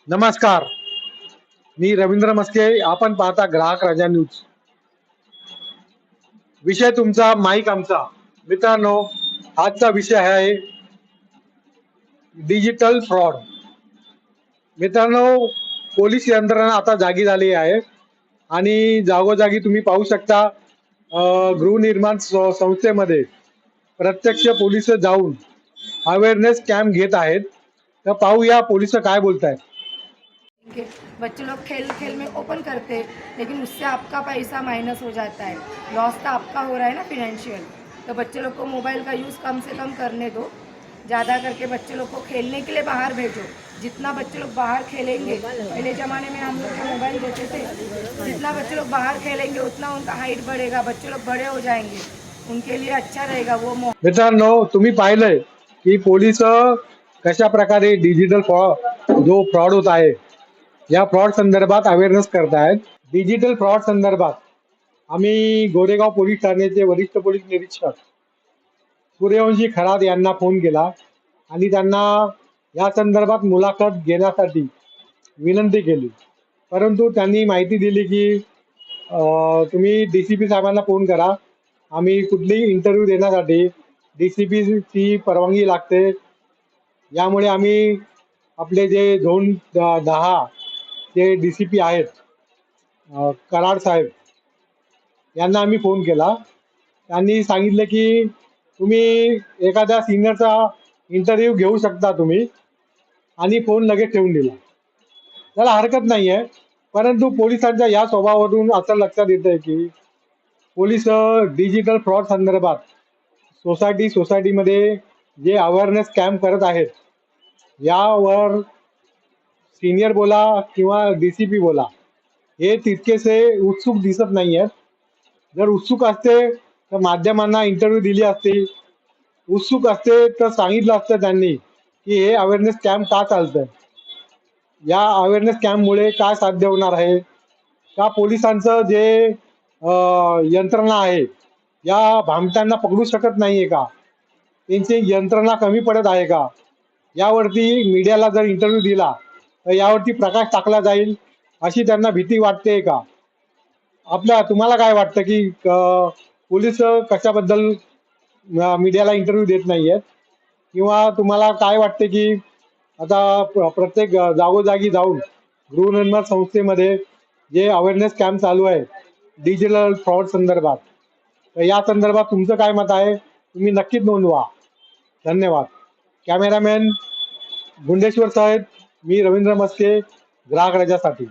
नमस्कार, मी रवींद्र मस्के. आपण पाहता ग्राहक राजा न्यूज. विषय तुमचा, माईक आमचा. मित्रांनो, आजचा विषय आहे डिजिटल फ्रॉड. मित्रांनो, पोलीस यंत्रणा आता जागी झाली आहे आणि जागोजागी तुम्ही पाहू शकता गृहनिर्माण संस्थेमध्ये प्रत्यक्ष पोलीस जाऊन अवेअरनेस कॅम्प घेत आहेत. तर पाहूया पोलीस काय बोलतायत. बच्चे लोग खेल खेल में ओपन करते हैं, लेकिन उससे आपका पैसा माइनस हो जाता है। लॉस तो आपका हो रहा है ना फिनेंशियल। तो बच्चे लोग को मोबाइल का यूज़ कम से कम करने दो। ज़्यादा करके बच्चे लोग को खेलने के लिए बाहर भेजो। जितना बच्चे लोग बाहर खेलेंगे, पहले ज़माने में हम लोग को मोबाइल देते थे, जितना बच्चे लोग बाहर खेलेंगे उतना उनका हाइट बढ़ेगा, बच्चे लोग बड़े हो जाएंगे, उनके लिए अच्छा रहेगा वो। मित्रांनो, तुम्ही पाहिलंय की पोलीस कशा प्रकारे डिजिटल जो फ्रॉड होत आहे या फ्रॉड संदर्भात अवेअरनेस करतायत. डिजिटल फ्रॉड संदर्भात आम्ही गोरेगाव पोलीस ठाण्याचे वरिष्ठ पोलीस निरीक्षक सूर्यवंशी खरात यांना फोन केला आणि त्यांना या संदर्भात मुलाखत घेण्यासाठी विनंती केली, परंतु त्यांनी माहिती दिली की तुम्ही DCP साहेबांना फोन करा. आम्ही कुठलीही इंटरव्ह्यू देण्यासाठी DCP ची परवानगी लागते. यामुळे आम्ही आपले जे झोन 10 जे DCP आहेत कराड साहेब यांना आम्ही फोन केला. त्यांनी सांगितलं की तुम्ही एखाद्या सिनियरचा इंटरव्ह्यू घेऊ शकता तुम्ही, आणि फोन लगेच ठेवून दिला. त्याला हरकत नाही आहे, परंतु पोलिसांच्या या स्वभावावरून असं लक्षात येतंय की पोलीस डिजिटल फ्रॉड संदर्भात सोसायटीमध्ये जे अवेअरनेस कॅम्प करत आहेत यावर सिनियर बोला किंवा DCP बोला, हे तितकेसे उत्सुक दिसत नाही आहेत. जर उत्सुक असते तर माध्यमांना इंटरव्ह्यू दिली असती. उत्सुक असते तर सांगितलं असतं त्यांनी की हे अवेअरनेस कॅम्प का चालतं, या अवेअरनेस कॅम्पमुळे काय साध्य होणार आहे, का पोलिसांचं जे यंत्रणा आहे या भामट्यांना पकडू शकत नाही आहे का, त्यांची यंत्रणा कमी पडत आहे का, यावरती मीडियाला जर इंटरव्ह्यू दिला तर यावरती प्रकाश टाकला जाईल अशी त्यांना भीती वाटते का. तुम्हाला काय वाटतं की पोलीस कशाबद्दल मीडियाला इंटरव्ह्यू देत नाही आहेत, किंवा तुम्हाला काय वाटते की आता प्रत्येक जागोजागी जाऊन गृहनिर्माण संस्थेमध्ये जे अवेअरनेस कॅम्प चालू आहे डिजिटल फ्रॉड संदर्भात, तर या संदर्भात तुमचं काय मत आहे तुम्ही नक्कीच नोंदवा. धन्यवाद. कॅमेरामॅन गुंडेश्वर साहेब, मी रवींद्र मस्के, ग्राहक राजासाठी.